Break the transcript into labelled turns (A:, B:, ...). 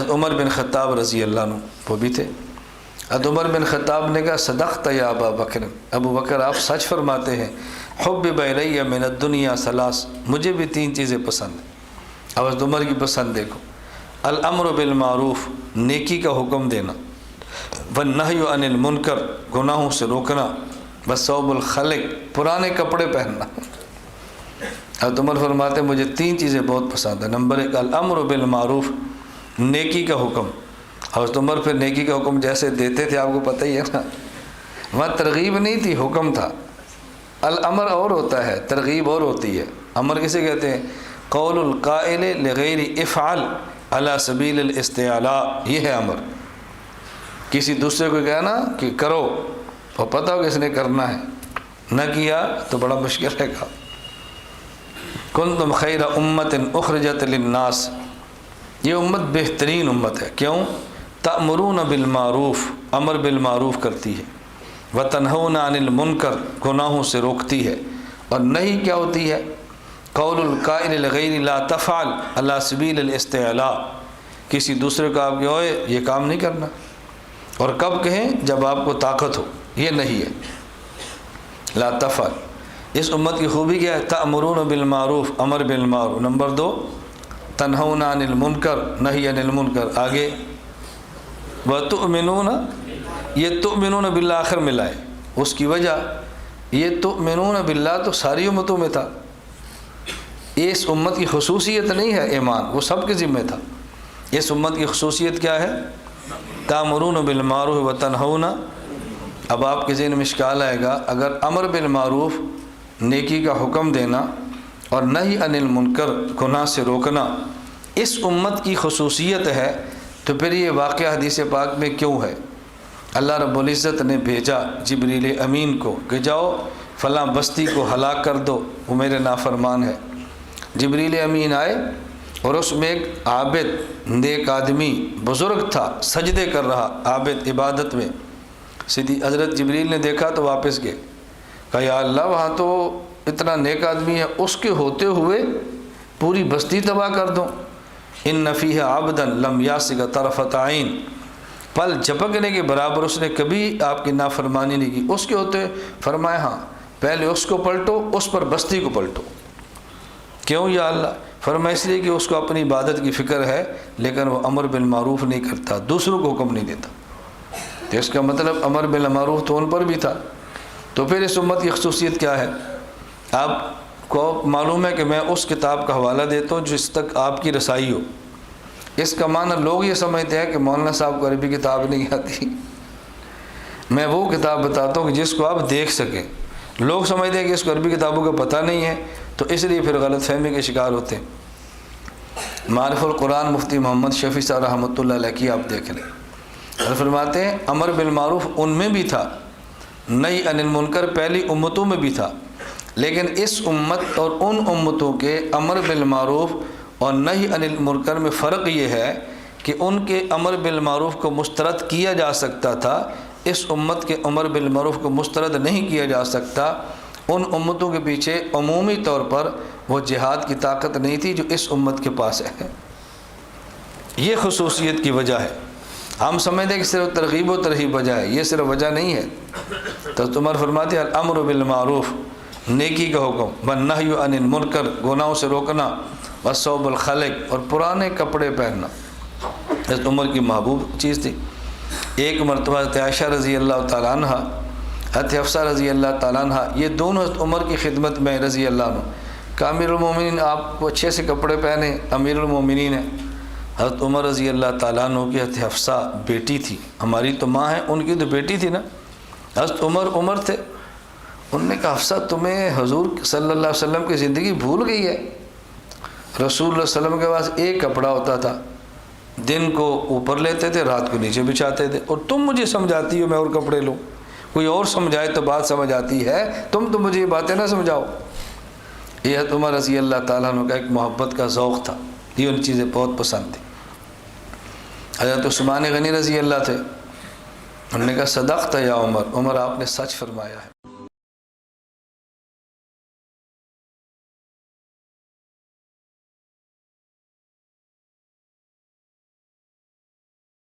A: حضرت عمر بن خطاب رضی اللہ عنہ وہ بھی تھے۔ حضرت عمر بن خطاب نے کہا صدقت یا ابا بکر، ابو بکر آپ سچ فرماتے ہیں، حبب الی من الدنیا ثلاث، مجھے بھی 3 چیزیں پسند ہیں۔ اب حضرت عمر کی پسند دیکھو، الامر بالمعروف، نیکی کا حکم دینا، والنہی عن المنکر، گناہوں سے روکنا، وثوب الخلق، پرانے کپڑے پہننا۔ حضرت عمر فرماتے ہیں مجھے 3 چیزیں بہت پسند ہیں۔ نمبر 1 الامر بالمعروف، نیکی کا حکم۔ حضرت عمر پھر نیکی کا حکم جیسے دیتے تھے آپ کو پتہ ہی ہے نا، وہاں ترغیب نہیں تھی، حکم تھا۔ الامر اور ہوتا ہے، ترغیب اور ہوتی ہے۔ امر کسے کہتے ہیں؟ قول القائل لغیر افعل علی سبیل الاستعلاء، یہ ہے امر۔ کسی دوسرے کو کہنا کہ کرو اور پتہ ہو کہ اس نے کرنا ہے، نہ کیا تو بڑا مشکل ہے گا۔ کنتم خیر امت اخرجت للناس، یہ امت بہترین امت ہے۔ کیوں؟ تأمرون بالمعروف، امر بالمعروف کرتی ہے، وتنہون عن المنکر، گناہوں سے روکتی ہے، اور نہیں کیا ہوتی ہے؟ قول القائل لغیر لا تفعل علی سبیل الاستعلاء، کسی دوسرے کو آپ کہ اوئے یہ کام نہیں کرنا، اور کب کہیں؟ جب آپ کو طاقت ہو، یہ نہیں ہے لا تفعل۔ اس امت کی خوبی کیا ہے؟ تأمرون بالمعروف، امر بالمعروف۔ نمبر 2 تنہون عن المنکر، نہی عن المنکر۔ آگے وتؤمنون، یہ تؤمنون باللہ آخر ملائے، اس کی وجہ یہ تؤمنون باللہ تو ساری امتوں میں تھا، اس امت کی خصوصیت نہیں ہے ایمان، وہ سب کے ذمہ تھا۔ اس امت کی خصوصیت کیا ہے؟ تأمرون بالمعروف وتنہون۔ اب آپ کے ذہن میں اشکال آئے گا، اگر امر بالمعروف، نیکی کا حکم دینا، اور نہی عن المنکر، گناہ سے روکنا، اس امت کی خصوصیت ہے، تو پھر یہ واقعہ حدیث پاک میں کیوں ہے؟ اللہ رب العزت نے بھیجا جبریل امین کو کہ جاؤ فلاں بستی کو ہلاک کر دو، وہ میرے نافرمان ہے۔ جبریل امین آئے اور اس میں ایک عابد نیک آدمی بزرگ تھا، سجدے کر رہا، عابد عبادت میں۔ سیدھی حضرت جبریل نے دیکھا تو واپس گئے، کہا یا اللہ وہاں تو اتنا نیک آدمی ہے، اس کے ہوتے ہوئے پوری بستی تباہ کر دو۔ ان فیہ عبدا لم یاسق طرفۃ عین، پل جھپکنے کے برابر اس نے کبھی آپ کی نافرمانی نہیں کی، اس کے ہوتے ہوئے فرمایا ہاں پہلے اس کو پلٹو، اس پر بستی کو پلٹو۔ کیوں یا اللہ؟ فرمایا اس لیے کہ اس کو اپنی عبادت کی فکر ہے، لیکن وہ امر بالمعروف نہیں کرتا، دوسروں کو حکم نہیں دیتا۔ تو اس کا مطلب امر بالمعروف تو ان پر بھی تھا۔ تو پھر اس امت کی خصوصیت کیا ہے؟ آپ کو معلوم ہے کہ میں اس کتاب کا حوالہ دیتا ہوں جس تک آپ کی رسائی ہو۔ اس کا معنی لوگ یہ سمجھتے ہیں کہ مولانا صاحب کو عربی کتاب نہیں آتی، میں وہ کتاب بتاتا ہوں کہ جس کو آپ دیکھ سکیں۔ لوگ سمجھتے ہیں کہ اس کو عربی کتابوں کا پتہ نہیں ہے، تو اس لیے پھر غلط فہمی کے شکار ہوتے ہیں۔ معرف القرآن مفتی محمد شفیع صاحب رحمۃ اللہ علیہ کی آپ دیکھ لیں، فرماتے ہیں امر بالمعروف ان میں بھی تھا، نہی عن المنکر پہلی امتوں میں بھی تھا، لیکن اس امت اور ان امتوں کے امر بالمعروف اور نہی عن المنکر میں فرق یہ ہے کہ ان کے امر بالمعروف کو مسترد کیا جا سکتا تھا، اس امت کے امر بالمعروف کو مسترد نہیں کیا جا سکتا۔ ان امتوں کے پیچھے عمومی طور پر وہ جہاد کی طاقت نہیں تھی جو اس امت کے پاس ہے۔ یہ خصوصیت کی وجہ ہے۔ ہم سمجھتے ہیں کہ صرف ترغیب و ترہیب وجہ ہے، یہ صرف وجہ نہیں ہے۔ تو عمر فرماتے ہیں الامر بالمعروف، نیکی کا حکم، والنہی عن المنکر، گناہوں سے روکنا، وثوب الخلق، اور پرانے کپڑے پہننا، حضرت عمر کی محبوب چیز تھی۔ ایک مرتبہ حضرت عائشہ رضی اللہ تعالیٰ عنہ، حضرت حفصہ رضی اللہ تعالیٰ عنہ، یہ دونوں حضرت عمر کی خدمت میں رضی اللہ عنہ، کہ امیر المومنین آپ کو اچھے سے کپڑے پہنے، امیر المومنین ہیں۔ حضرت عمر رضی اللہ تعالیٰ عنہ کی حضرت حفصہ بیٹی تھی، ہماری تو ماں ہے، ان کی تو بیٹی تھی نا۔ حضرت عمر تھے، انہوں نے کہا حفصہ تمہیں حضور صلی اللہ علیہ وسلم کی زندگی بھول گئی ہے؟ رسول اللہ صلی اللہ علیہ وسلم کے پاس ایک کپڑا ہوتا تھا، دن کو اوپر لیتے تھے، رات کو نیچے بچھاتے تھے، اور تم مجھے سمجھاتی ہو میں اور کپڑے لوں؟ کوئی اور سمجھائے تو بات سمجھ آتی ہے، تم تو مجھے یہ باتیں نہ سمجھاؤ۔ یہ حضرت عمر رضی اللہ تعالیٰ عنہ کا ایک محبت کا ذوق تھا، یہ ان چیزیں بہت پسند تھیں۔ حضرت عثمان غنی رضی اللہ تھے، انہوں نے کہا صدقت یا عمر، عمر آپ نے سچ فرمایا ہے۔